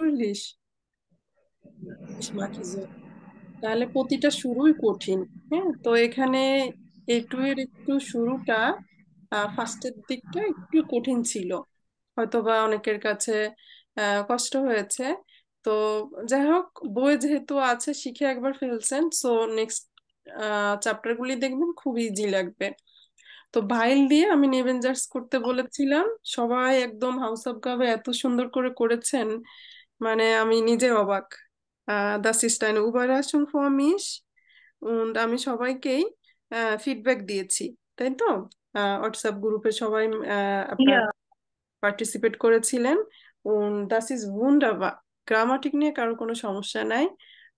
45। মাকিজো, তাহলে প্রতিটা শুরুই কঠিন। হ্যাঁ, তো এখানে A2 এর একটু শুরুটা ফার্স্টের দিকটা একটু কঠিন ছিল, হয়তোবা অনেকের কাছে কষ্ট হয়েছে। তো যাই হোক, বই যেহেতু আছে শিখে একবার ফেলছেন, সো নেক্সট চ্যাপ্টার গুলি দেখবেন খুব ইজি লাগবে। তো ভাইল দিয়ে আমি নেভেঞ্জার্স করতে বলেছিলাম, সবাই একদম হাউস অফ গাবে এত সুন্দর করে করেছেন, মানে আমি নিজে অবাক। Das ist eine Überraschung für mich. Und আমি সবাইকেই ফিডব্যাক দিয়েছি, তাই তো? হোয়াটসঅ্যাপ গ্রুপে সবাই আপনার ইয়া পার্টিসিপেট করেছিলেন। দাস ইজ ওয়ান্ডারবার। গ্রামাটিক নিয়ে কারো কোনো সমস্যা নাই।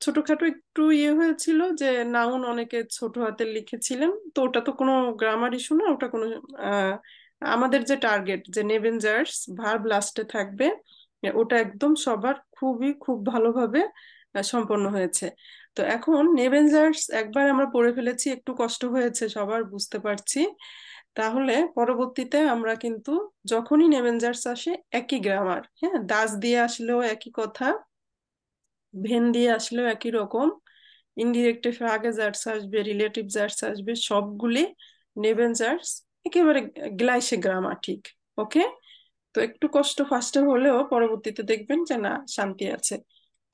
ছোটখাটো একটু ইয়ে হয়েছিল যে নাউন অনেকে ছোট হাতে লিখেছিলেন, তো ওটা তো কোনো গ্রামার ইস্যু না, ওটা কোনো আহ, আমাদের যে টার্গেট যে নেভেঞ্জার্স ভার্ব লাস্টে থাকবে, ওটা একদম সবার খুব ভালোভাবে সম্পন্ন হয়েছে। তো এখন নেভেঞ্জার্স একবার আমরা পড়ে ফেলেছি, একটু কষ্ট হয়েছে সবার, বুঝতে পারছি। তাহলে পরবর্তীতে আমরা কিন্তু যখনই নেভেঞ্জার্স আসে একই গ্রামার, হ্যাঁ, দাস দিয়ে আসলেও একই কথা, ভেন দিয়ে আসলেও একই রকম, ইনডিরেক্টে ফ্রাগে জার্স আসবে, রিলেটিভ জার্স আসবে, সবগুলি নেভেঞ্জার্স একেবারে গ্লাইসে গ্রামাটিক। ওকে, তো একটু কষ্ট ফার্স্টে হলেও পরবর্তীতে দেখবেন যে না, শান্তি আছে।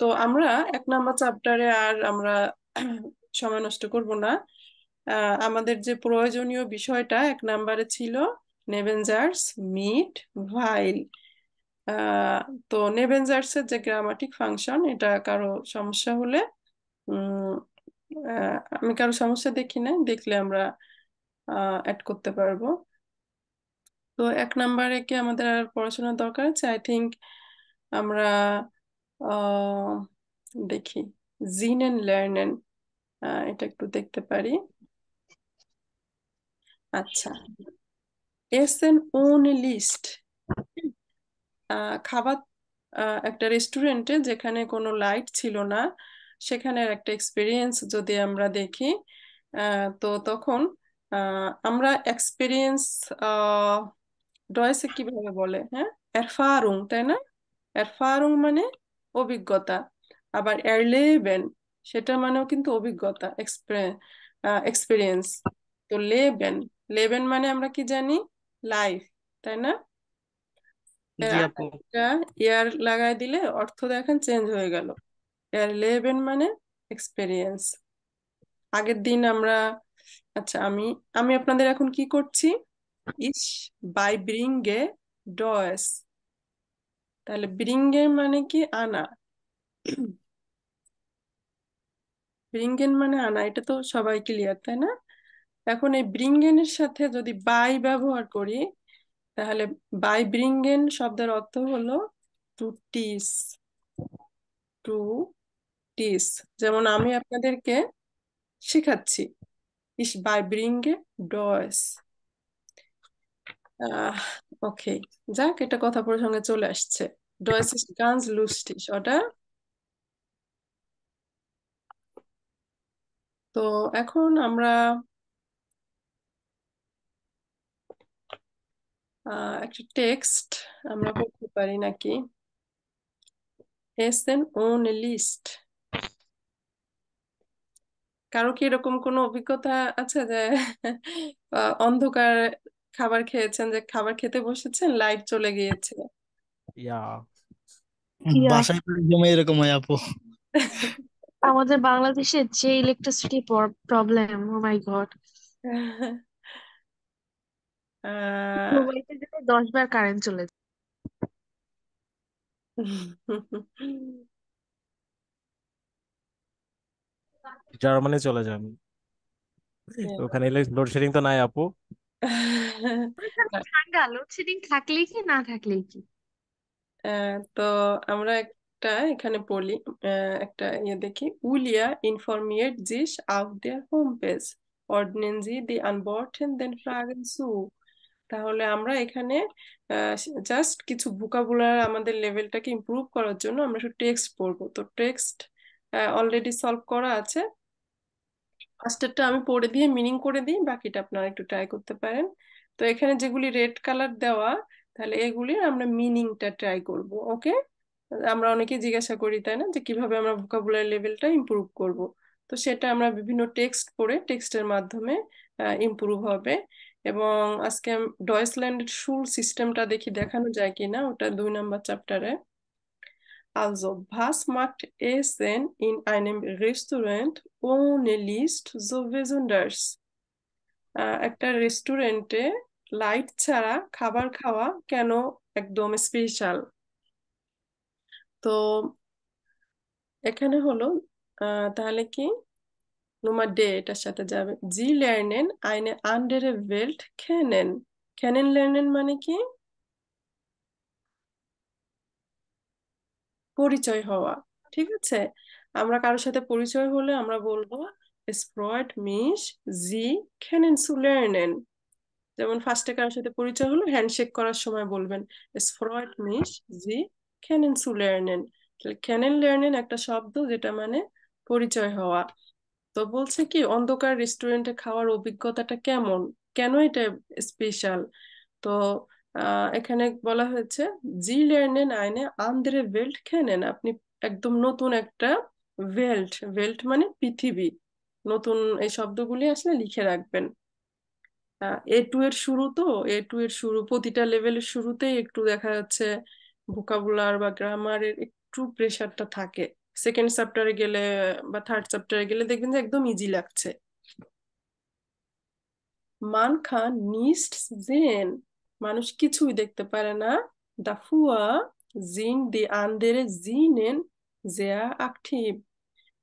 তো আমরা 1 নাম্বার চ্যাপ্টারে আর আমরা সময় নষ্ট করব না। আমাদের যে প্রয়োজনীয় বিষয়টা 1 নাম্বারে ছিল নেভেঞ্জার্স, মিট, ভাইল। আহ, তো নেভেঞ্জার্স এর যে গ্রামাটিক ফাংশন, এটা কারো সমস্যা হলে উম আমি কারো সমস্যা দেখি না, দেখলে আমরা অ্যাড করতে পারবো। তো 1 নাম্বারে কি আমাদের আর পড়াশোনার দরকার আছে? আই থিংক আমরা আহ, দেখি জিন এন্ড লার্নেন, এটা একটু দেখতে পারি। আচ্ছা, এসেন ওন লিস্ট। খাবার, একটা রেস্টুরেন্টে যেখানে কোনো লাইট ছিল না, সেখানের একটা এক্সপিরিয়েন্স যদি আমরা দেখি, তো তখন আমরা এক্সপিরিয়েন্স ডয়েসে কিভাবে বলে? হ্যাঁ, এরফারুং, তাই না? এরফারুং মানে অভিজ্ঞতা। আবার এরলেবেন, সেটা মানেও কিন্তু অভিজ্ঞতা, এক্সপিরিয়েন্স। তো লেবেন, লেবেন মানে আমরা কি জানি? লাইফ, তাই না? এর জি আগে আপু। একটা ইয়ার লাগাই দিলে অর্থ দেখেন চেঞ্জ হয়ে গেল। এর লেবেন মানে এক্সপেরিয়েন্স। আগের দিন আমরা, আচ্ছা, আমি আমি আপনাদের এখন কি করছি? ইস, বাই ব্রিঙ্গে ডয়েস। তাহলে ব্রিঙ্গে মানে কি? আনা। ব্রিঙ্গেন মানে আনা, এটা তো সবাই ক্লিয়ার, তাই না? এখন এই ব্রিঙ্গেনের সাথে যদি বাই ব্যবহার করি, তাহলে বাই ব্রিঙ্গেন শব্দের অর্থ হলো টু টিস, টু টিস। যেমন আমি আপনাদেরকে শেখাচ্ছি, ইস বাই ব্রিঙ্গে ডয়েস। আহ ওকে, যাক, এটা কথা প্রসঙ্গে চলে আসছে। ডয়েস ইস গান্স লুস্টিস, ওটা। তো এখন আমরা একটা টেক্সট আমরা করতে পারি নাকি? এসেন ওন লিস্ট। কারো কি এরকম কোনো অভিজ্ঞতা আছে যে অন্ধকার খাবার খেয়েছেন, যে খাবার খেতে বসেছেন, লাইট চলে গিয়েছে? ইয়া ইয়া বাসায় তো একদম এরকম হয় আপু। আমাদের বাংলাদেশে যে ইলেকট্রিসিটি প্রবলেম, ও মাই গড। আহ, দুবাইতে গেলে 10 বার কারেন্ট চলে যায়। জার্মানি চলে যান, ওখানে লোডশেডিং তো নাই আপু। ওইখানে ঠান্ডা, লোডশেডিং থাকলেই কি না থাকলেই কি। তো আমরা একটা এখানে পড়ি, একটা ইয়ে দেখি, উলিয়া ইনফরমিert sich auf der Homepage, ordnen Sie die Antworten den Fragen zu। তাহলে আমরা এখানে জাস্ট কিছু ভোকাবুলার, আমাদের লেভেলটাকে ইমপ্রুভ করার জন্য আমরা একটু টেক্সট পড়বো। তো টেক্সট অলরেডি সলভ করা আছে। ফার্স্টেরটা আমি পড়ে দিয়ে মিনিং করে দিই, বাকিটা আপনারা একটু ট্রাই করতে পারেন। তো এখানে যেগুলি রেড কালার দেওয়া, তাহলে এগুলির আমরা মিনিংটা ট্রাই করব। ওকে, আমরা অনেকেই জিজ্ঞাসা করি তাই না, যে কিভাবে আমরা ভোকাবুলারি লেভেলটা ইমপ্রুভ করব। তো সেটা আমরা বিভিন্ন টেক্সট পড়ে টেক্সটের মাধ্যমে ইমপ্রুভ হবে। এবং আজকে ডয়েচল্যান্ডের শুল সিস্টেমটা দেখি দেখানো যায় কিনা, ওটা 2 নম্বর চ্যাপ্টারে। Also, was macht Essen in einem Restaurant ohne Licht so besonders? একটা রেস্টুরেন্টে লাইট ছাড়া খাবার খাওয়া কেন একদম স্পেশাল? তো এখানে হলো তাহলে কি নোমা ডে এটার সাথে যাবে। জি lernen eine andere Welt kennen। kennen lernen মানে কি? পরিচয় হওয়া। ঠিক আছে, আমরা কারোর সাথে পরিচয় হলে আমরা বলবো es freut mich Sie kennenzulernen। যেমন ফার্স্টে কারোর সাথে পরিচয় হলো, হ্যান্ডশেক করার সময় বলবেন es freut mich Sie kennenzulernen। তাহলে kennenlernen একটা শব্দ যেটা মানে পরিচয় হওয়া। তো বলছে কি অন্ধকার রেস্টুরেন্টে খাওয়ার অভিজ্ঞতাটা কেমন, কেন এটা স্পেশাল? তো এখানে বলা হয়েছে জি lernen eine andere Welt kennen। আপনি একদম নতুন একটা ওয়েল্ট, ওয়েল্ট মানে পৃথিবী, নতুন এই শব্দগুলি আসলে লিখে রাখবেন। A2 এর শুরু, তো A2 এর শুরু প্রতিটা লেভেলের শুরুতেই একটু দেখা যাচ্ছে ভোকাবুলার বা গ্রামারের একটু প্রেশারটা থাকে। সেকেন্ড চ্যাপ্টারে গেলে বা থার্ড চ্যাপ্টারে গেলে দেখবেন যে একদম ইজি লাগছে। মান kann nichts sehen, মানুষ কিছুই দেখতে পারে না। Dafür sind die anderen Sinnen sehr aktiv।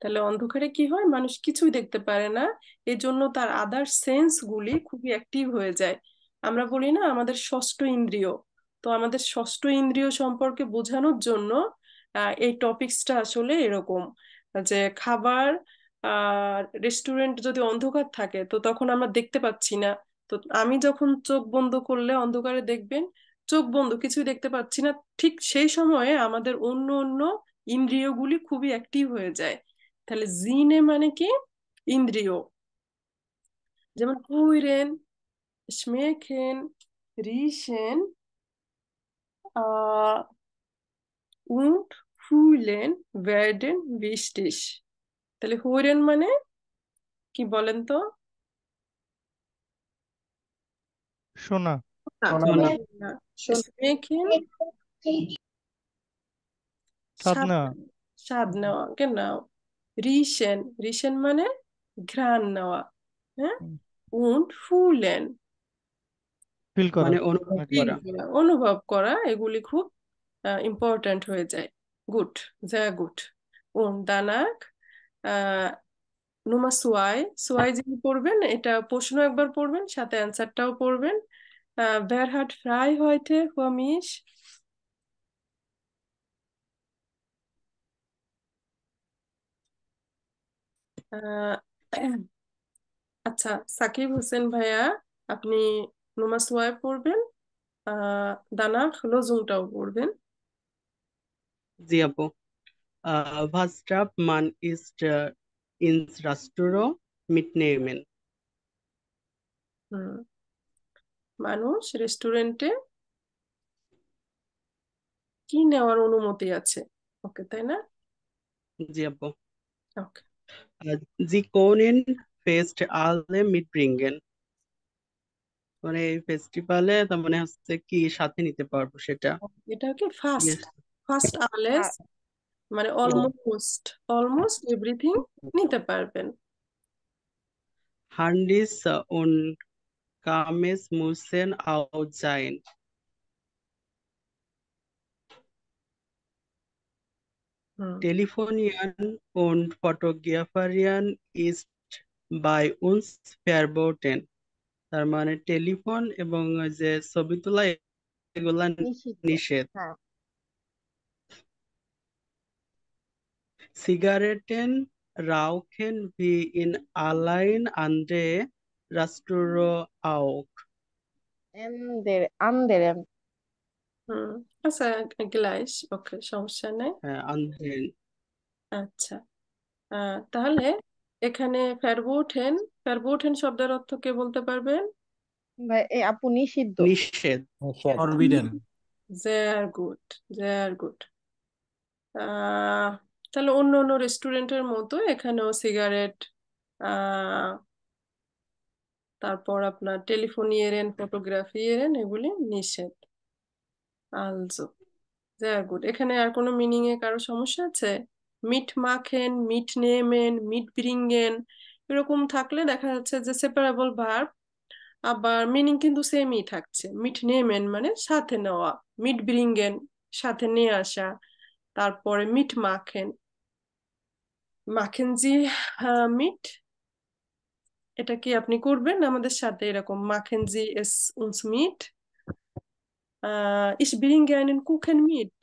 তাহলে অন্ধকারে কি হয়, মানুষ কিছুই দেখতে পারে না, এজন্য তার আদার সেন্স গুলি খুবই অ্যাক্টিভ হয়ে যায়। আমরা বলি না আমাদের ষষ্ঠ ইন্দ্রিয়, তো আমাদের ষষ্ঠ ইন্দ্রিয় সম্পর্কে বোঝানোর জন্য এই টপিকসটা আসলে এরকম, যে খাবার রেস্টুরেন্ট যদি অন্ধকার থাকে তো তখন আমরা দেখতে পাচ্ছি না। তো আমি যখন চোখ বন্ধ করলে অন্ধকারে দেখবেন চোখ বন্ধ কিছুই দেখতে পাচ্ছি না, ঠিক সেই সময়ে আমাদের অন্য অন্য ইন্দ্রিয়গুলি খুবই অ্যাক্টিভ হয়ে যায়। তাহলে জিনে মানে কি ইন্দ্রিয়, যেমন হুইরেন, schmecken, riechen আহ und fühlen werden wichtig। তাহলে হুইরেন মানে কি বলেন তো? শোনা। শোনা। schmecken স্বাদ স্বাদ, নেওয়া। স্বাদ নেওয়া, genau। riechen, riechen মানে ঘ্রাণ নেওয়া, হ্যাঁ। und fühlen ফিল করা মানে অনুভব নাকি? ফিল করা। করা, অনুভব করা, এগুলি খুব ইম্পর্ট্যান্ট হয়ে যায়। Good, sehr gut। und danach নুমা সুয়াই, সুয়াই যিনি পড়বেন এটা প্রশ্ন একবার পড়বেন সাথে অ্যান্সারটাও পড়বেন। wer hat frei heute für mich? আহ, আচ্ছা, সাকিব হোসেন ভাইয়া আপনি নুমা সুয়াই পড়বেন, danach লজুংটাও পড়বেন। জি আপু। Was darf man ist ins Restaurant mitnehmen? হুম, মানুষ রেস্টুরেন্টে কি নেওয়ার অনুমতি আছে, ওকে তাই না? জি আপু। ওকে, Sie können fest alle mitbringen। মানে এই ফেস্টিভ্যালে তার মানে হচ্ছে কি সাথে নিতে পারবো সেটা। এটা কি ফার্স্ট, Yes. ফার্স্ট আলেস মানে অলমোস্ট, অলমোস্ট এভরিথিং নিতে পারবেন। Handys und Kames müssen out sein। হুম, Telefonieren und Fotografieren ist bei uns verboten। তার মানে টেলিফোন এবং ওই যে ছবি তোলা এগুলা নিষিদ্ধ। নিষেধ। হ্যাঁ। Zigaretten rauchen wie in allen anderen Restaurants auch। আন্দের হুম, আচ্ছা, গ্লাইস, ওকে, সমস্যা নেই। হ্যাঁ anderen। আচ্ছা, তাহলে এখানে ফেরবোঠেন, ফেরবোঠেন শব্দের অর্থ কে বলতে পারবেন? ভাই আপু নিষিদ্ধ। নিষেধ। Forbidden. Sehr gut, sehr gut। আহ তাহলে অন্য অন্য রেস্টুরেন্টের মতো এখানেও সিগারেট, আহ তারপর আপনার টেলিফোনিয়েরেন, ফটোগ্রাফিয়েরেন এগুলি নিষেধ। আলজো, ভেরি গুড। এখানে আর কোনো মিনিং এ কারো সমস্যা আছে? মিট মাখেন, মিট নেমেন, মিট ব্রিঙ্গেন এরকম থাকলে দেখা যাচ্ছে যে সেপারেবল ভার্ব, আবার মিনিং কিন্তু সেমই থাকছে। মিট নেমেন মানে সাথে নেওয়া, মিট ব্রিঙ্গেন সাথে নিয়ে আসা, তারপরে মিট মাখেন, মাখেন জি মিট, এটা কি আপনি করবেন আমাদের সাথে এরকম? মাখেন জি এস উনস মিট, ich bringe einen Kuchen mit।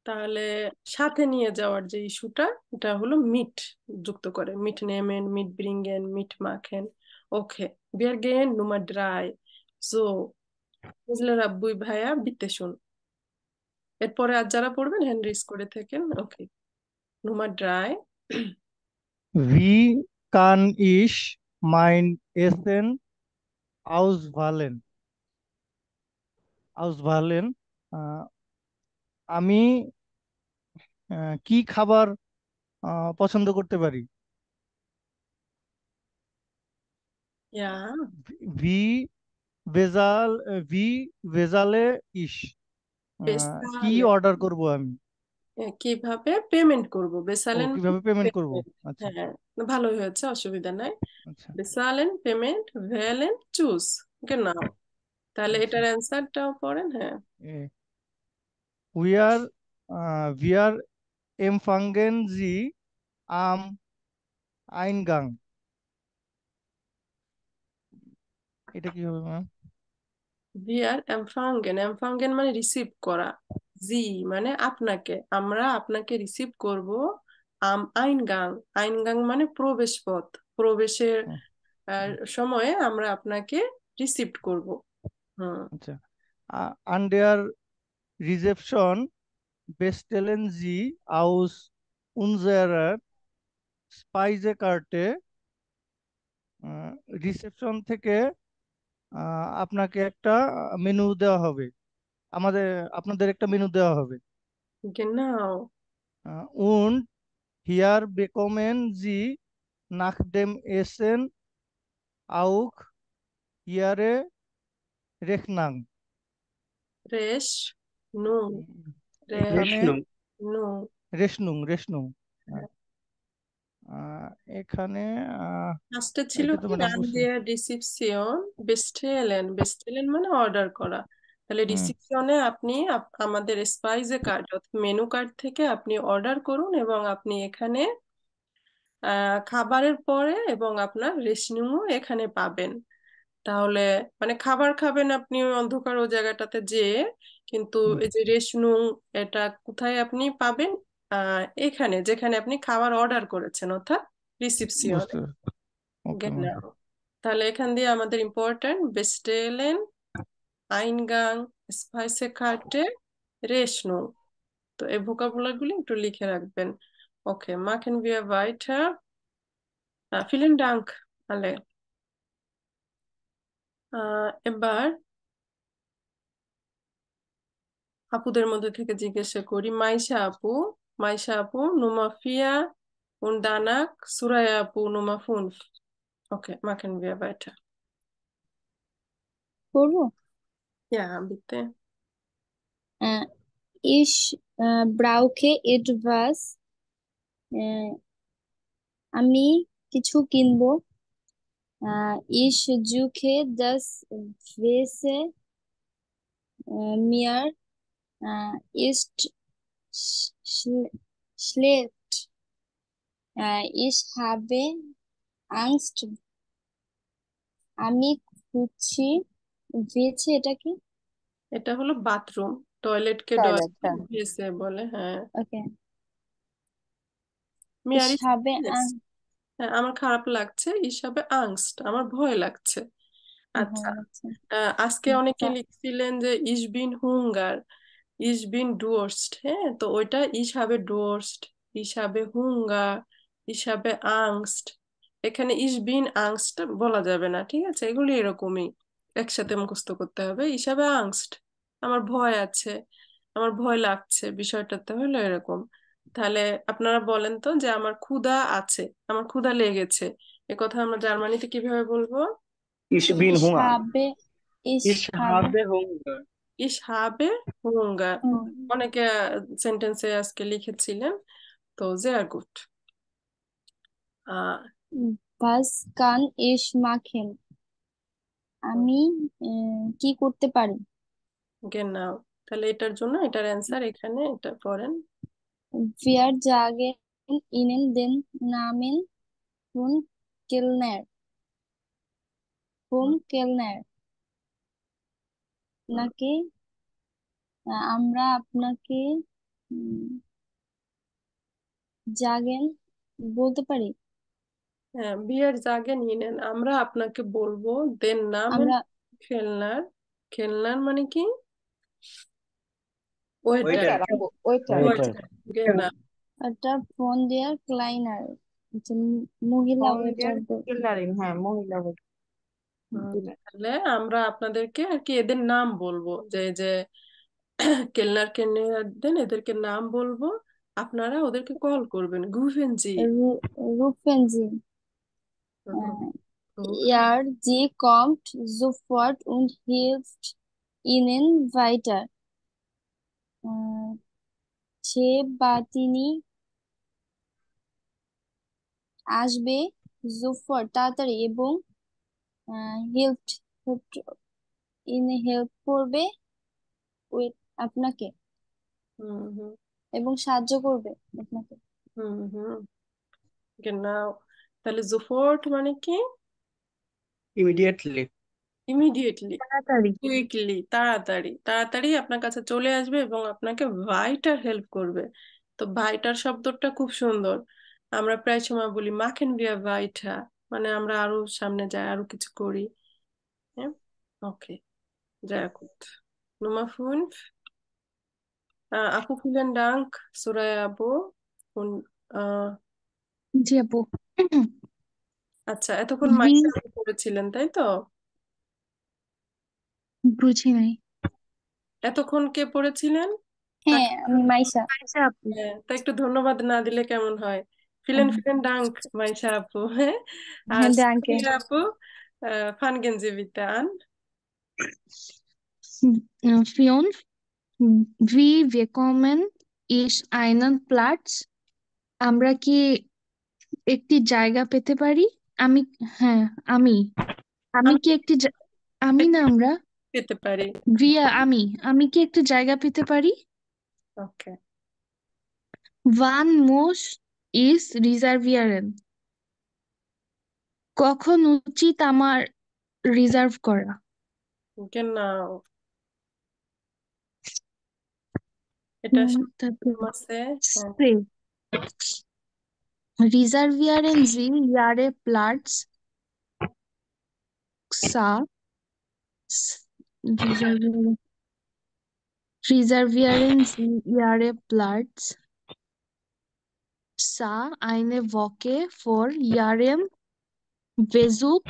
তাহলে সাথে নিয়ে যাওয়ার যে ইস্যুটা, এটা হলো মিট যুক্ত করে, মিট নেমেন, মিট ব্রিঙ্গেন, মিট মাখেন। ওকে, wir gehen Nummer 3। সো বুঝলে রাব্বুই ভাইয়া, বিত্তে শুন। এরপরে আর যারা পড়বেন হ্যান্ড রেজ করে থাকেন। ওকে, Nummer 3। Wie kann ich mein Essen auswählen? Auswählen, আহ, আমি কি খাবার পছন্দ করতে পারি? Ja, Wie ভেজাল ভি ভেজালে ইস, কি বেসালে অর্ডার করব আমি? কিভাবে পেমেন্ট করব? ও, বেসালেন কিভাবে পেমেন্ট করব? পেমেন্ট। আচ্ছা। হ্যাঁ, ভালোই হয়েছে, অসুবিধা নাই। আচ্ছা। বেসালেন পেমেন্ট, ভ্যালেন চুজ, genau। তাহলে আচ্ছা। এটার অ্যান্সারটাও পড়েন। হ্যাঁ, উই আর উই আর এমফাঙ্গেন জি আম আইনগাং, এটা কি হবে ম্যাম? wir empfangen, empfangen মানে রিসিভ করা, জি মানে আপনাকে, আমরা আপনাকে রিসিভ করব। আইনগাং, আইনগাং মানে প্রবেশ পথ, প্রবেশের হুম, সময়ে আমরা আপনাকে রিসিভ করব। হুম, আচ্ছা। আন্ডার রিসেপশন বেস্টেলেন জি আউস উনজারার স্পাইজে কার্টে, রিসেপশন থেকে আপনাকে একটা মেনু দেওয়া হবে, আমাদের আপনাদের একটা মেনু দেওয়া হবে। genau। Und hier bekommen Sie nach dem Essen auch Ihre Rechnung. রেশ নু, রেশ এখানে রেশনং। নু। রেশনুং রেশনুং, আহ, আহ, এখানে ফার্স্টে ছিল এটা তো কি ম্যাডাম বুঝছি। আনদের রিসিপশন, বেস্টেলেন, বেস্টেলেন মানে অর্ডার করা। তাহলে হুম, রিসিপশনে আপনি আমাদের স্পাইসে কার্ড অর্থাৎ মেনু কার্ড থেকে আপনি অর্ডার করুন, এবং আপনি এখানে খাবারের পরে এবং আপনার রেশনিংও এখানে পাবেন। তাহলে মানে খাবার খাবেন আপনি ওই অন্ধকার ও জায়গাটাতে যেয়ে, কিন্তু হুম, এই যে রেশনুং, এটা কোথায় আপনি পাবেন? এখানে যেখানে আপনি খাবার অর্ডার করেছেন, অর্থাৎ রিসিপশন। বুঝতে ওকে ম্যাম। Genau। তাহলে এখান দিয়ে আমাদের ইম্পর্টেন্ট বেস্টেলেন, আইনগাং, স্পাইসেকার্টে, রেশনুং। তো এই ভোকাবুলার গুলি একটু লিখে রাখবেন। ওকে, machen wir weiter। vielen Dank alle। এবার আপুদের মধ্যে থেকে জিজ্ঞাসা করি, মাইশা আপু Nummer 4 und danach Suraya আপু Nummer 5। Okay, machen wir weiter। করবো? Ja, bitte। আহ, ich brauche etwas, আহ, আমি কিছু কিনবো। ich suche das Wäsche, mir ist schlecht, ich habe Angst, আমি খুঁজছি। ভেছে এটা কি? এটা হলো বাথরুম, টয়লেটকে টয়লেট, ডয়েছে ভেসে বলে। হ্যাঁ, ওকে। ich মিয়ারি habe Angst। হ্যাঁ, আমার খারাপ লাগছে, হিসাবে আংস্ট আমার ভয় লাগছে। আচ্ছা, ভয় লাগছে। আজকে অনেকে লিখছিলেন যে ইস বিন হুঙ্গার, ইস বিন ডুয়রস্ট। হ্যাঁ, তো ওইটা হিসাবে ডুয়রস্ট, হিসাবে হুঙ্গার, হিসাবে আংস্ট। এখানে ইস বিন আংস্ট বলা যাবে না, ঠিক আছে? এগুলি এরকমই একসাথে মুখস্থ করতে হবে। হিসাবে আংস্ট আমার ভয় আছে, আমার ভয় লাগছে বিষয়টাতে, হলো এরকম। তাহলে আপনারা বলেন তো যে আমার ক্ষুধা আছে, আমার ক্ষুধা লেগেছে, এ কথা আমরা জার্মানিতে কিভাবে বলবো? Ich bin Ich Hunger. habe, ich Ich habe, habe Hunger. ইস হাবে হুঙ্গার। হুম, অনেকে সেন্টেন্সে আজকে লিখেছিলেন, তো sehr gut। Ah was kann ich machen? আমি কি করতে পারি? genau, তাহলে এটার জন্য এটার অ্যান্সার এখানে, এটা পড়েন। Wir sagen Ihnen den Namen von Kellner. Vom Kellner. নাকি আমরা আপনাকে জাগেন বলতে পারি? হ্যাঁ, বিয়ার জাগেন ইনেন, আমরা আপনাকে বলবো, দেন নামেন আমরা খেলনার। খেলনার মানে কি? ওয়েটার। Waiter. ওইটার ওয়েটার, না। একটা ফোন দেয়ার ক্লাইনার, মহিলা ফোন ওয়েটার। কেলারিং, হ্যাঁ মহিলা তাহলে আমরা আপনাদেরকে আর কি এদের নাম বলবো, যে যে কেলনার কেলনারদের এদেরকে নাম বলবো, আপনারা ওদেরকে কল করবেন গুভেনজি। Rufen Sie. Er, sie kommt sofort und hilft Ihnen weiter. সে বা তিনি আসবে sofort তাড়াতাড়ি এবং হেল্প হেল্প করবে with আপনাকে হুম হুম এবং সাহায্য করবে আপনাকে। হুম হুম genau। তাহলে sofort মানে কি? Immediately. ইমিডিয়েটলি, তাড়াতাড়ি। কুইকলি, তাড়াতাড়ি তাড়াতাড়ি আপনার কাছে চলে আসবে এবং আপনাকে ভাইটার হেল্প করবে। তো ভাইটার শব্দটা খুব সুন্দর। আমরা প্রায় সময় বলি মাখেন বিয়া ভাইটা, মানে আমরা আরো সামনে যাই, আরো কিছু করি। হ্যাঁ, ওকে, sehr gut। Nummer 5, আপু vielen Dank, Soraya আপু। Und, আহ, জি আপু। আচ্ছা, এতক্ষণ ভি মাইসা আপু পড়েছিলেন তাই তো? বুঝি নাই। এতক্ষণ কে পড়েছিলেন? হ্যাঁ আমি মাইশা। আপু। হ্যাঁ, তা একটু ধন্যবাদ না দিলে কেমন হয়? ফিলেন ফিলেন ডাঙ্ক মাইশা আপু, হ্যাঁ। আর হ্যাঁ ডাঙ্কে। সুপ্রিয়া আপু, ফানগেন জি বিতে আন। Vielen wie willkommen ist einen Platz? আমরা কি একটি জায়গা পেতে পারি? আমি হ্যাঁ আমি আমি আমি কি একটি আমি না আমরা পেতে পারি। আমি কি একটি জায়গা পেতে পারি? ওকে, Wann muss ich reservieren? কখন উচিত আমার রিজার্ভ করা? genau, এটা তারপর আছে। হ্যাঁ, Reservieren Sie Ihre Platz Reservieren Reservieren Sie Ihre Platz eine Woche vor Ihrem Besuch.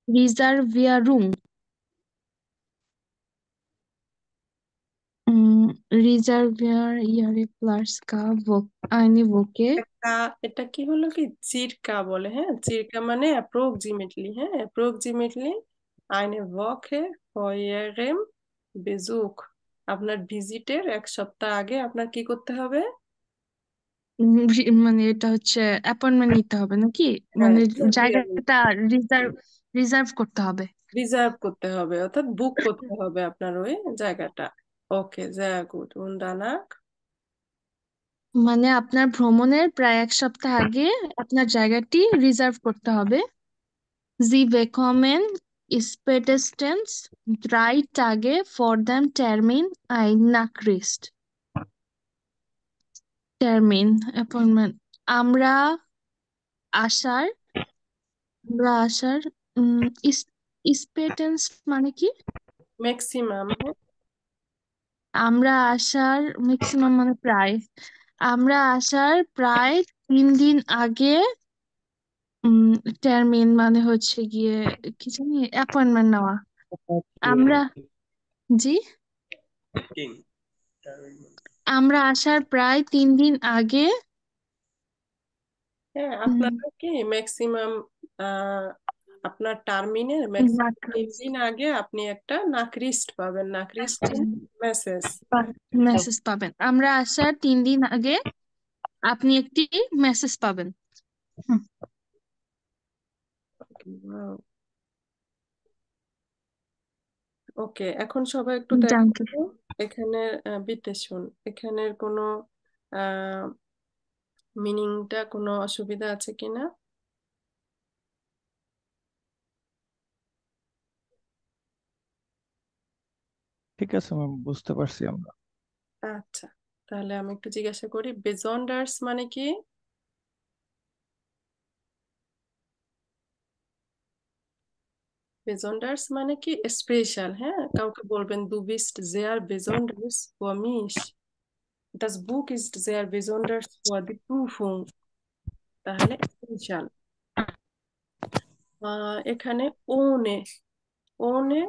Reservierung. Reservier Ihre Platz eine Woche. এটা কি হলো কি, চিরকা বলে, হ্যাঁ, চিরকা মানে অ্যাপ্রক্সিমেটলি, হ্যাঁ, approximately eine Woche vor Ihrem Besuch, আপনার ভিজিটের 1 সপ্তাহ আগে আপনার কি করতে হবে? মানে এটা হচ্ছে অ্যাপয়েন্টমেন্ট নিতে হবে নাকি? হ্যাঁ, মানে জায়গাটা রিজার্ভ রিজার্ভ করতে হবে। রিজার্ভ করতে হবে, অর্থাৎ বুক করতে হবে আপনার ওই জায়গাটা। ওকে, sehr gut und danach? মানে আপনার ভ্রমণের প্রায় 1 সপ্তাহ আগে আপনার জায়গাটি রিজার্ভ করতে হবে। Sie bekommen spätestens 3 Tage vor dem Termin eine Nachricht. Termin, appointment. আমরা আসার আমরা আসার স্পেটেন্স মানে কি? ম্যাক্সিমাম, হ্যাঁ। আমরা আসার ম্যাক্সিমাম মানে প্রায়। আমরা আসার প্রায় 3 দিন আগে টার্মিন মানে হচ্ছে গিয়ে কি জানি অ্যাপয়েন্টমেন্ট নেওয়া। আমরা জি King. আমরা আসার প্রায় 3 দিন আগে হ্যাঁ, উম, আপনারা কি ম্যাক্সিমাম আপনার টার্মিনের ম্যাক্সিমাম 3 দিন আগে আপনি একটা নাকরিস্ট পাবেন। নাকরিস্ট মেসেজ। মেসেজ পাবেন। আমরা আসার 3 দিন আগে আপনি একটি মেসেজ পাবেন। ওকে, এখন সবাই একটু দেখো জানতে তো এখানে বিটেশন এখানের কোনো মিনিংটা কোনো অসুবিধা আছে কিনা? ঠিক আছে ম্যাম, বুঝতে পারছি আমরা। আচ্ছা, তাহলে আমি একটু জিজ্ঞাসা করি, বেজন্ডার্স মানে কি? বেজন্ডার্স মানে কি স্পেশাল। হ্যাঁ, কাউকে বলবেন দু বিস্ট জেয়ার বেজন্ডার্স ফর মিশ, das Buch ist sehr besonders für die Prüfung, তাহলে স্পেশাল। এখানে ওনে ওনে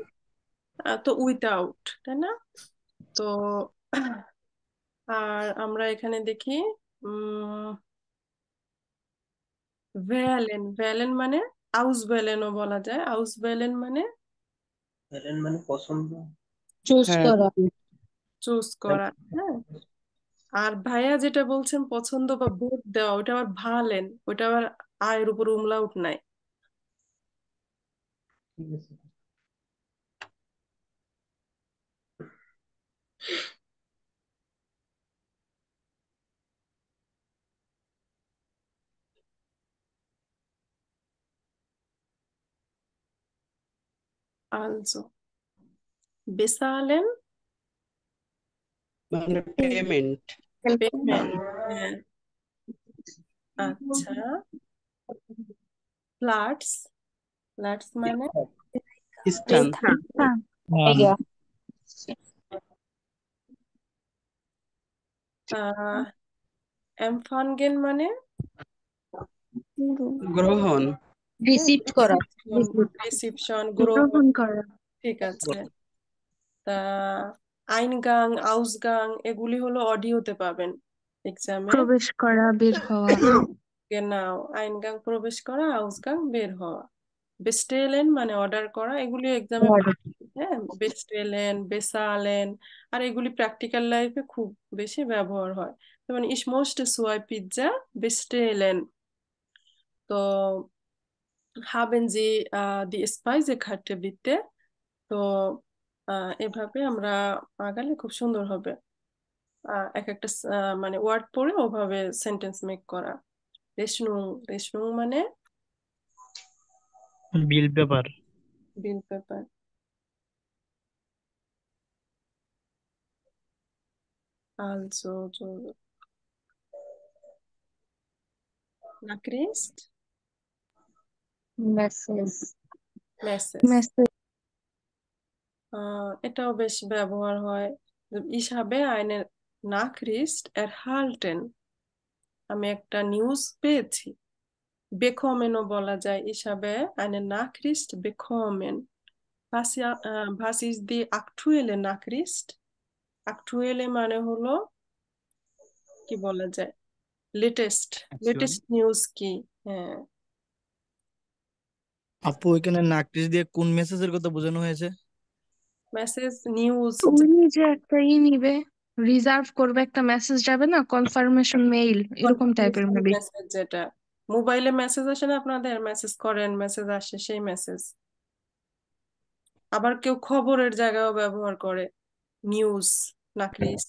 তো উইথাউট, তাই না? তো আর আমরা এখানে দেখি ভ্যালেন। ভ্যালেন মানে আউস ভ্যালেনও বলা যায়। আউস ভ্যালেন মানে চুজ হ্যাঁ, করা। চুজ করা। হ্যাঁ, আর ভাইয়া যেটা বলছেন পছন্দ বা ভোট দেওয়া, ওটা আবার ভালেন, ওটা আবার আয়ের উপর উমলাউট নাই। আলসো বেসালেন মানে পেমেন্ট। পেমেন্ট। হ্যাঁ, আচ্ছা। ফ্ল্যাটস। ফ্ল্যাটস মানে স্থান। হ্যাঁ, এমফানগেন মানে গ্রহণ। রিসিভ করা। রিসিপশন, গ্রহণ। গ্রহণ করা। ঠিক আছে। তা আইনগাং, আউসগাং এগুলি হলো অডিওতে পাবেন এক্সামে। প্রবেশ করা, বের হওয়া। নাও আইনগাং প্রবেশ করা, আউসগাং বের হওয়া। বেস্টেলেন মানে অর্ডার করা, এগুলি এক্সামে হ্যাঁ, বেস্টেলেন, বেসালেন। আর এগুলি প্র্যাকটিক্যাল লাইফে খুব বেশি ব্যবহার হয়। যেমন ইস মোস্ট সোয়াই পিৎজা বেস্টেলেন। তো haben Sie die Speisekarte bitte? তো এভাবে আমরা আগালে খুব সুন্দর হবে। এক একটা মানে ওয়ার্ড পড়ে ওভাবে সেন্টেন্স মেক করা। রেশনুং। রেশনুং মানে bill paper. Bill paper. Also নাকরিস্ট মেসেজ। মেসেজ। মেসেজ। এটাও বেশ ব্যবহার হয়। Ich habe eine Nachricht erhalten, আমি একটা নিউজ পেয়েছি। bekommenও বলা যায়। Ich habe eine Nachricht bekommen. Was ist die aktuelle Nachricht? Aktuelle মানে হলো কি বলা যায়, লেটেস্ট। লেটেস্ট নিউজ কি? হ্যাঁ, আপু এখানে নাকটিস দিয়ে কোন মেসেজের কথা বোঝানো হয়েছে? Message news. উনি যে একটা নিবে, রিজার্ভ করবে, একটা মেসেজ যাবে না, কনফার্মেশন মেইল, এরকম টাইপের মেবি। মেসেজ যেটা মোবাইলে মেসেজ আসে না, আপনাদের মেসেজ করেন, মেসেজ আসে, সেই মেসেজ। আবার কেউ খবরের জায়গায়ও ব্যবহার করে নিউজ, নাকরিস।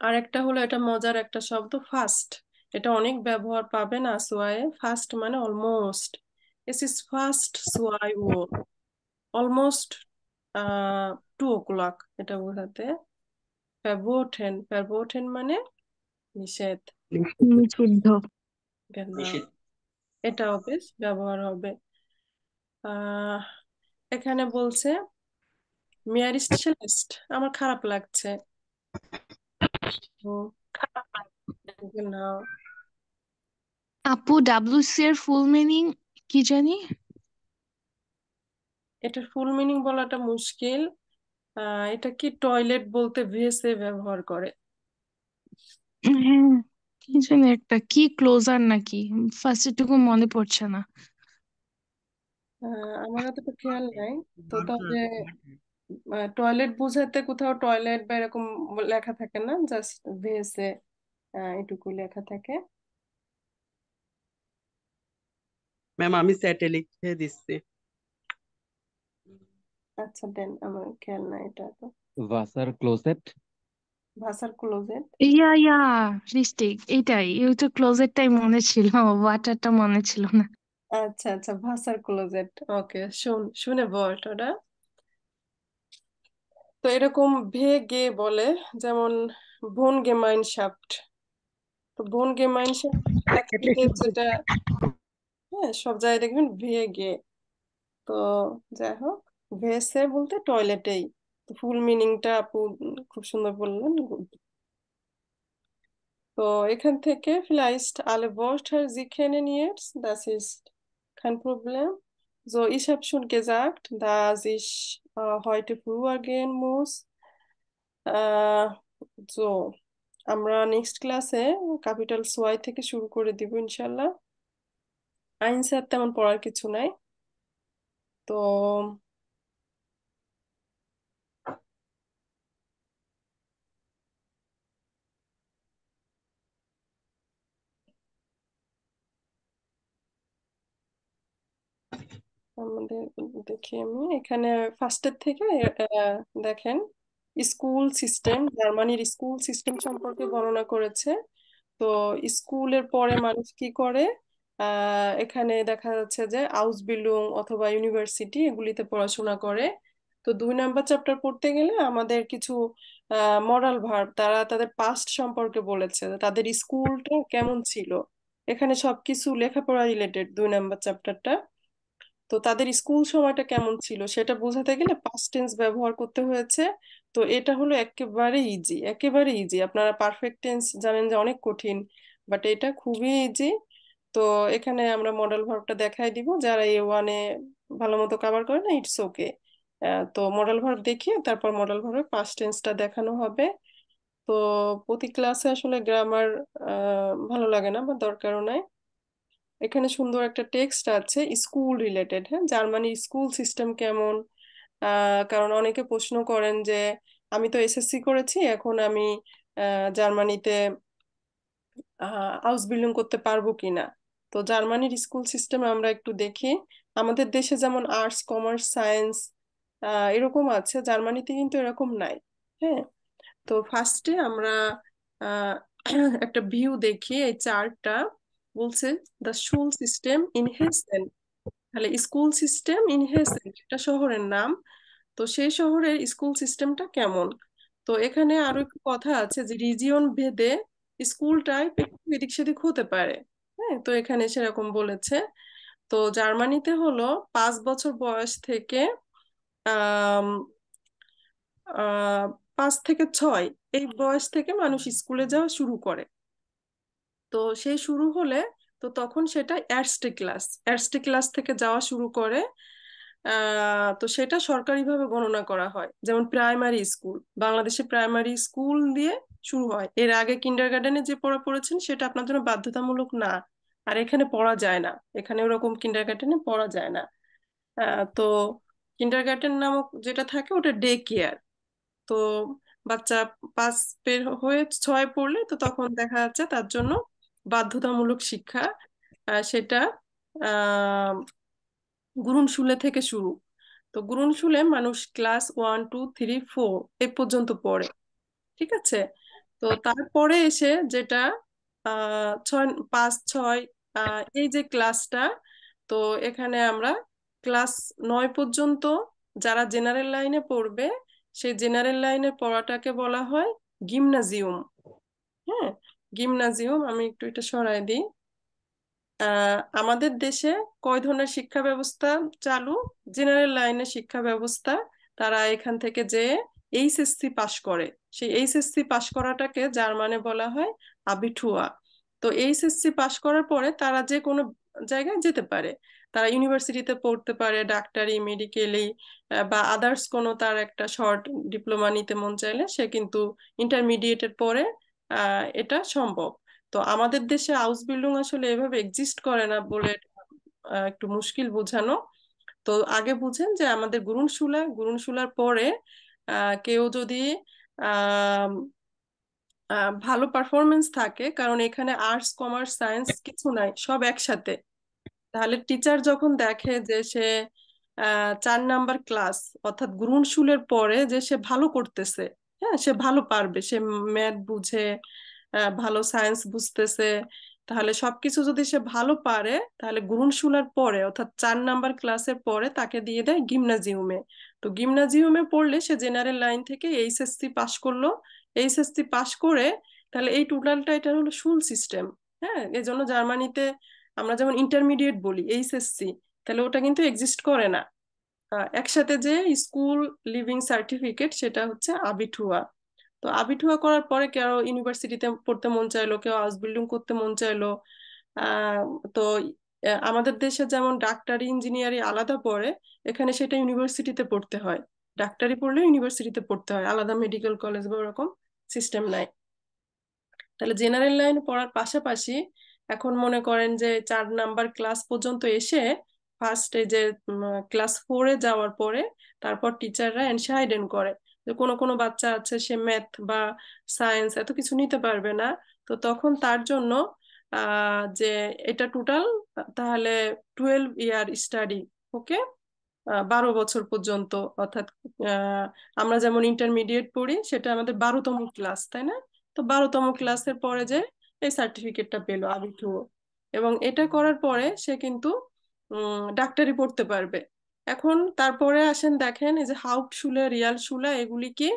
আর একটা হলো, এটা মজার একটা শব্দ, ফাস্ট। এটা অনেক ব্যবহার পাবেন আসোয়ায়ে। ফাস্ট মানে অলমোস্ট। এস ইজ ফাস্ট সোয়াই ও, অলমোস্ট 2 o'clock এটা বোঝাতে। ফ্যাবোটেন। ফ্যাবোটেন মানে নিষেধ। নিষিদ্ধ। না, এটাও বেশ ব্যবহার হবে। আহ এখানে বলছে মিয়ারিস্ট সেলেস্ট, আমার খারাপ লাগছে। নাও, আপু ডাব্লিউসি এর ফুল মিনিং কি জানি? এটার ফুল মিনিং বলাটা মুশকিল। এটা কি টয়লেট বলতে ভেসে ব্যবহার করে? হ্যাঁ, কি জানি একটা কি ক্লোজার নাকি, ফার্স্ট এটুকু মনে পড়ছে না। আমার এতটা খেয়াল নাই। তো ওয়াটার তাহলে টয়লেট বোঝাতে কোথাও টয়লেট বা এরকম লেখা থাকে না, জাস্ট ভেসে এটুকু লেখা থাকে। ম্যাম আমি চ্যাটে লিখে দিচ্ছি। আচ্ছা দেন, আমার খেয়াল নাই এটা তো। ভাসার ক্লোজেট। ভাষার ক্লোজেট। ইয়া ইয়া, রিস্টিক, এটাই, ওইটা ক্লোজেটটাই মনে ছিল, ওয়াটারটা মনে ছিল না। আচ্ছা আচ্ছা, ভাষার ক্লোজেট। ওকে, শুনে বলটা ওটা। তো এরকম ভে গে বলে, যেমন বোন গেমাইনশাফট। তো বোন গেমাইনশাফট একসাথে যেটা, হ্যাঁ সব জায়গায় দেখবেন ভে গে। তো যাই হোক, ভেসে বলতে টয়লেটেই। তো ফুল মিনিংটা আপু খুব সুন্দর বললেন। তো এখান থেকে vielleicht alle Wörter Sie kennen jetzt, das ist kein Problem. So, ich habe schon gesagt, dass ich heute früher gehen muss. আহ so, আমরা নেক্সট ক্লাসে ক্যাপিটাল সোয়াই থেকে শুরু করে দিব ইনশাল্লাহ। আইনস আর তেমন পড়ার কিছু নাই। তো আমাদের দেখি আমি এখানে ফার্স্টের থেকে দেখেন, স্কুল সিস্টেম, জার্মানির স্কুল সিস্টেম সম্পর্কে বর্ণনা করেছে। তো স্কুলের পরে মানুষ কি করে, এখানে দেখা যাচ্ছে যে আউসবিল্ডিং অথবা ইউনিভার্সিটি এগুলিতে পড়াশোনা করে। তো 2 নাম্বার চ্যাপ্টার পড়তে গেলে আমাদের কিছু মরাল ভার্ব, তারা তাদের পাস্ট সম্পর্কে বলেছে, তাদের স্কুলটা কেমন ছিল। এখানে সবকিছু লেখাপড়া রিলেটেড 2 নাম্বার চ্যাপ্টারটা। তো তাদের স্কুল সময়টা কেমন ছিল সেটা বোঝাতে গেলে পাস্ট টেন্স ব্যবহার করতে হয়েছে। তো এটা হলো একেবারে ইজি, একেবারে ইজি। আপনারা পারফেক্ট টেন্স জানেন যে অনেক কঠিন, বাট এটা খুবই ইজি। তো এখানে আমরা মডেল ভার্বটা দেখাই দিব, যারা A1-এ ভালো মতো কভার করে না, ইটস ওকে। তো মডেল ভার্ব দেখিয়ে তারপর মডেল ভার্বের পাস্ট টেন্সটা দেখানো হবে। তো প্রতি ক্লাসে আসলে গ্রামার ভালো লাগে না বা দরকারও নাই। এখানে সুন্দর একটা টেক্সট আছে স্কুল রিলেটেড, হ্যাঁ, জার্মানির স্কুল সিস্টেম কেমন। কারণ অনেকে প্রশ্ন করেন যে আমি তো এসএসসি করেছি, এখন আমি জার্মানিতে আউসবিল্ডিং করতে পারবো কিনা। তো জার্মানির স্কুল সিস্টেম আমরা একটু দেখি। আমাদের দেশে যেমন আর্টস কমার্স সায়েন্স এরকম আছে, জার্মানিতে কিন্তু এরকম নাই। হ্যাঁ, তো ফার্স্টে আমরা আহ, একটা ভিউ দেখি, এই চার্টটা বলছে the school system in Hesson. তাহলে স্কুল সিস্টেম ইন হেসেন একটা শহরের নাম। তো সেই শহরের স্কুল সিস্টেমটা কেমন। তো এখানে আরো একটু কথা আছে যে রিজিয়ন ভেদে স্কুল টাইপ একটু এদিক সেদিক হতে পারে। হ্যাঁ, তো এখানে সেরকম বলেছে। তো জার্মানিতে হলো 5 বছর বয়স থেকে আহ 5 থেকে 6 এই বয়স থেকে মানুষ স্কুলে যাওয়া শুরু করে। তো সেই শুরু হলে, তো তখন সেটা এর্স্টে ক্লাস থেকে যাওয়া শুরু করে। তো সেটা সরকারিভাবে গণনা করা হয়, যেমন প্রাইমারি স্কুল, বাংলাদেশে প্রাইমারি স্কুল দিয়ে শুরু হয়। এর আগে কিন্ডারগার্টেনে যে পড়া পড়েছেন সেটা আপনার জন্য বাধ্যতামূলক না। আর এখানে পড়া যায় না, এখানে ওরকম কিন্ডারগার্টেনে পড়া যায় না। তো কিন্ডারগার্টেন নামক যেটা থাকে ওটা ডে কেয়ার। তো বাচ্চা 5 হয়ে 6 পড়লে তো তখন দেখা যাচ্ছে তার জন্য বাধ্যতামূলক শিক্ষা, সেটা আহ গুরুনশুলে থেকে শুরু। তো গুরুনশুলে মানুষ ক্লাস 1 2 3 4 এই পর্যন্ত পড়ে। ঠিক আছে। তো তারপরে এসে যেটা 6 5 6 এই যে ক্লাসটা, তো এখানে আমরা ক্লাস 9 পর্যন্ত যারা জেনারেল লাইনে পড়বে, সেই জেনারেল লাইনে পড়াটাকে বলা হয় গিমনাজিয়াম। হ্যাঁ, গিমনাজিয়াম। আমি একটু এটা সরাই দিই। আমাদের দেশে কয় ধরনের শিক্ষা ব্যবস্থা চালু, জেনারেল লাইনের শিক্ষা ব্যবস্থা। তারা এখান থেকে যে এইচএসসি পাশ করে, সেই এইচএসসি পাশ করাটাকে জার্মানে বলা হয় আবিঠুয়া। তো এইচএসসি পাশ করার পরে তারা যে কোনো জায়গায় যেতে পারে। তারা ইউনিভার্সিটিতে পড়তে পারে, ডাক্তারি, মেডিকেলি বা আদার্স কোনো তার একটা শর্ট ডিপ্লোমা নিতে মন চাইলে সে কিন্তু ইন্টারমিডিয়েটের পরে এটা সম্ভব। তো আমাদের দেশে হাউস বিল্ডিং আসলে এভাবে এক্সিস্ট করে না বলে একটু মুশকিল বোঝানো। তো আগে বুঝেন যে আমাদের গুরুনশুলার পরে কেউ যদি আহ ভালো পারফরমেন্স থাকে, কারণ এখানে আর্টস কমার্স সায়েন্স কিছু নাই, সব একসাথে, তাহলে টিচার যখন দেখে যে সে 4 নাম্বার ক্লাস অর্থাৎ গ্রুনশুলের পরে যে সে ভালো করতেছে, হ্যাঁ সে ভালো পারবে, সে ম্যাথ বুঝে, ভালো সায়েন্স বুঝতেছে, তাহলে সবকিছু যদি সে ভালো পারে, তাহলে গ্রুনশুলার পরে অর্থাৎ 4 নাম্বার ক্লাসের পরে তাকে দিয়ে দেয় গিমনাজিয়ামে। তো গিমনাজিয়ামে পড়লে সে জেনারেল লাইন থেকে এইচএসসি পাশ করলো, এইচএসসি পাশ করে, তাহলে এই টোটালটা এটা হলো শুল সিস্টেম। হ্যাঁ, এই জন্য জার্মানিতে আমরা যেমন ইন্টারমিডিয়েট বলি এইচএসসি, তাহলে ওটা কিন্তু এক্সিস্ট করে না। একসাথে যে স্কুল লিভিং সার্টিফিকেট সেটা হচ্ছে আবিঠুয়া। তো আবিঠুয়া করার পরে কেউ ইউনিভার্সিটিতে পড়তে মন চাইলো, কেউ হাউস বিল্ডিং করতে মন চাইলো। আহ তো আমাদের দেশে যেমন ডাক্তারি ইঞ্জিনিয়ারিং আলাদা পড়ে, এখানে সেটা ইউনিভার্সিটিতে পড়তে হয়। ডাক্তারি পড়লে ইউনিভার্সিটিতে পড়তে হয়, আলাদা মেডিকেল কলেজ বা ওরকম সিস্টেম নাই। তাহলে জেনারেল লাইন পড়ার পাশাপাশি এখন মনে করেন যে 4 নাম্বার ক্লাস পর্যন্ত এসে ফার্স্ট এই যে ক্লাস 4-এ যাওয়ার পরে তারপর টিচাররা এনশাইডেন করে যে কোনো কোনো বাচ্চা আছে সে ম্যাথ বা সায়েন্স এত কিছু নিতে পারবে না। তো তখন তার জন্য যে এটা টোটাল তাহলে 12 ইয়ার স্টাডি, ওকে, 12 বছর পর্যন্ত, অর্থাৎ আহ, আমরা যেমন ইন্টারমিডিয়েট পড়ি সেটা আমাদের 12তম ক্লাস, তাই না? তো 12তম ক্লাসের পরে যে এই সার্টিফিকেটটা পেলো আবিটু, এবং এটা করার পরে সে কিন্তু ডাক্তারি পড়তে পারবে। এখন তারপরে আসেন দেখেন এই যে হাউপটশুলে, রিয়ালশুলা, এগুলি কি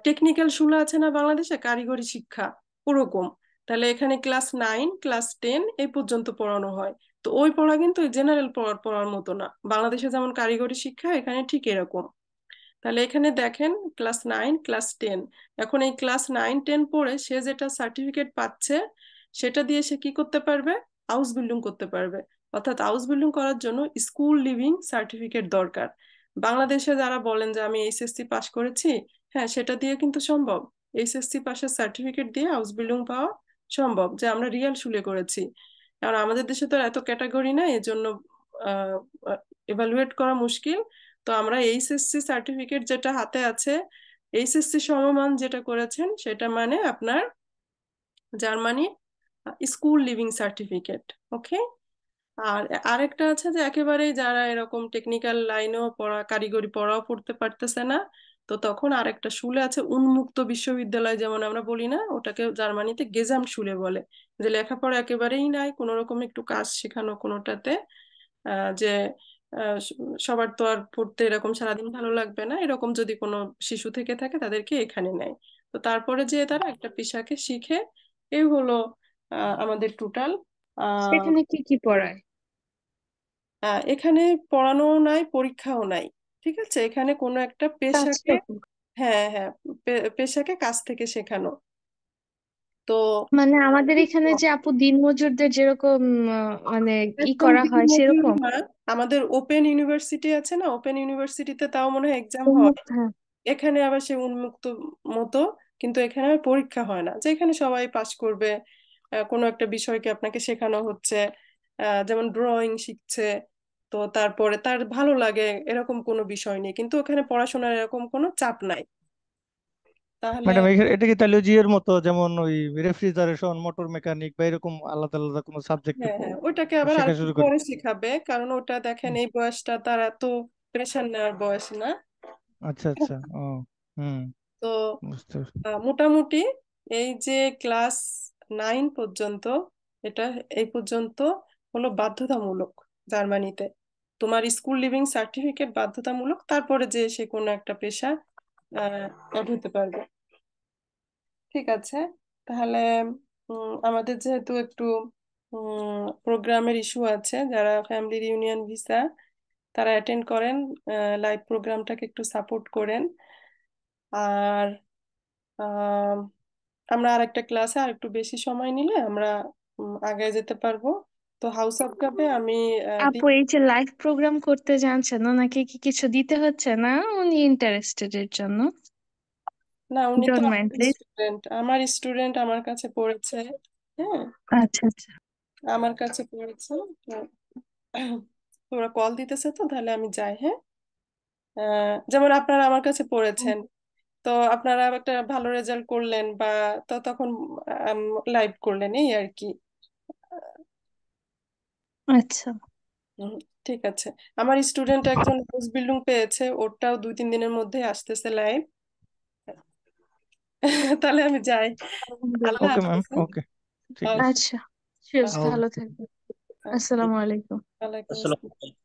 টেকনিক্যাল শুলা আছে না বাংলাদেশে, কারিগরি শিক্ষা, ওরকম। তাহলে এখানে ক্লাস 9 ক্লাস 10 এই পর্যন্ত পড়ানো হয়। তো ওই পড়া কিন্তু জেনারেল পড়ার মতো না, বাংলাদেশে যেমন কারিগরি শিক্ষা এখানে ঠিক এরকম। তাহলে এখানে দেখেন ক্লাস 9 ক্লাস 10, এখন এই ক্লাস 9 10 পড়ে সে যেটা সার্টিফিকেট পাচ্ছে সেটা দিয়ে সে কি করতে পারবে, হাউস বিল্ডিং করতে পারবে। অর্থাৎ হাউস বিল্ডিং করার জন্য স্কুল লিভিং সার্টিফিকেট দরকার। বাংলাদেশে যারা বলেন যে আমি এইচএসসি পাশ করেছি, হ্যাঁ সেটা দিয়ে কিন্তু সম্ভব, এইচএসসি পাশের সার্টিফিকেট দিয়ে হাউস বিল্ডিং পাওয়া সম্ভব, যে আমরা রিয়াল শুলে করেছি। কারণ আমাদের দেশে তো এত ক্যাটাগরি নাই, এজন্য এভালুয়েট করা মুশকিল। তো আমরা এইচএসসি সার্টিফিকেট যেটা হাতে আছে, এইচএসসি সমমান যেটা করেছেন সেটা মানে আপনার জার্মানি স্কুল লিভিং সার্টিফিকেট, ওকে। আর আরেকটা আছে যে একেবারেই যারা এরকম টেকনিক্যাল লাইনেও পড়া, কারিগরি পড়াও পড়তে পারতেছে না, তো তখন আরেকটা শুলে আছে উন্মুক্ত বিশ্ববিদ্যালয় যেমন আমরা বলি না, ওটাকে জার্মানিতে গেজাম শুলে বলে, যে লেখাপড়া একেবারেই নাই, কোনো রকম একটু কাজ শেখানো কোনোটাতে, যে আহ, স- সবার তো আর পড়তে এরকম সারাদিন ভালো লাগবে না, এরকম যদি কোনো শিশু থেকে থাকে তাদেরকে এখানে নেয়। তো তারপরে যে তারা একটা পেশাকে শিখে, এই হলো আমাদের টোটাল। সেখানে কি কি পড়ায়? এখানে পড়ানো নাই, পরীক্ষাও নাই, ঠিক আছে, এখানে কোনো একটা পেশাকে, কাজটা কি? হ্যাঁ হ্যাঁ, পেশাকে কাজ থেকে শেখানো। তো মানে আমাদের এখানে যে আপু দিনমজুরদের যেরকম মানে একদম করা হয় দিনমজুর সেরকম। না, আমাদের ওপেন ইউনিভার্সিটি আছে না, ওপেন ইউনিভার্সিটিতে তাও মনে হয় এক্সাম হয়, উন্মুক্ত, হ্যাঁ। এখানে আবার সে উন্মুক্ত মতো, কিন্তু এখানে আবার পরীক্ষা হয় না, যে এখানে সবাই পাশ করবে। কোনো একটা বিষয়কে আপনাকে শেখানো হচ্ছে, যেমন ড্রয়িং শিখছে, তো তারপরে তার ভালো লাগে এরকম কোনো বিষয় নেই, কিন্তু ওখানে পড়াশোনার এরকম কোনো চাপ নাই। তাহলে ম্যাডাম এটা কি তাহলে জি এর মতো, যেমন ওই রেফ্রিজারেশন, মোটর মেকানিক বা এরকম আলাদা আলাদা কোনো সাবজেক্টে হ্যাঁ হ্যাঁ, ওইটাকে আবার আর শেখা একটু শুরু করে? পরে শেখাবে, কারণ ওটা দেখেন এই বয়সটা তার এত প্রেশার নেওয়ার বয়স না। আচ্ছা আচ্ছা, ও, হুম, তো বুঝতে পারছি। মোটামুটি এই যে ক্লাস 9 পর্যন্ত, এটা এই পর্যন্ত হলো বাধ্যতামূলক জার্মানিতে, তোমার স্কুল লিভিং সার্টিফিকেট বাধ্যতামূলক, তারপরে যে সে কোনো একটা পেশা অ্যাড হতে পারবে। ঠিক আছে, তাহলে আমাদের যেহেতু একটু প্রোগ্রামের ইস্যু আছে, যারা ফ্যামিলি রিউনিয়ন ভিসা তারা অ্যাটেন্ড করেন, লাইভ প্রোগ্রামটাকে একটু সাপোর্ট করেন। আর আমরা আর একটা ক্লাসে আর একটু বেশি সময় নিলে আমরা আগায় যেতে পারবো। তো হাউস অফ কাপে আমি আপু এই যে লাইভ প্রোগ্রাম করতে জানছেন ওনাকে কি কিছু দিতে হচ্ছে না? উনি ইন্টারেস্টেড এর জন্য। না, উনি তো ডোন্ট মাইন্ড প্লিজ। স্টুডেন্ট আমার কাছে পড়েছে। হ্যাঁ, আচ্ছা আচ্ছা আমার কাছে পড়েছে। তো তোমরা কল দিতেছে, তো তাহলে আমি যাই। হ্যাঁ, যেমন আপনারা আমার কাছে পড়েছেন, তো আপনারা একটা ভালো রেজাল্ট করলেন বা তো তখন লাইভ করলেন, এই আর কি। আচ্ছা হুম, ঠিক আছে। আমার স্টুডেন্ট একজন হাউস বিল্ডিং পেয়েছে, ওরটাও 2-3 দিনের মধ্যে আসতেছে লাইভ। তাহলে আমি যাই। আল্লাহ ওকে ম্যাম, হাফেজ। হ্যাঁ? ওকে, ঠিক আছে। Okay, আচ্ছা শিওর, okay, ভালো থাকবেন। okay. আসসালামু আলাইকুম। ওয়ালাইকুম আসসালাম আসসালাম।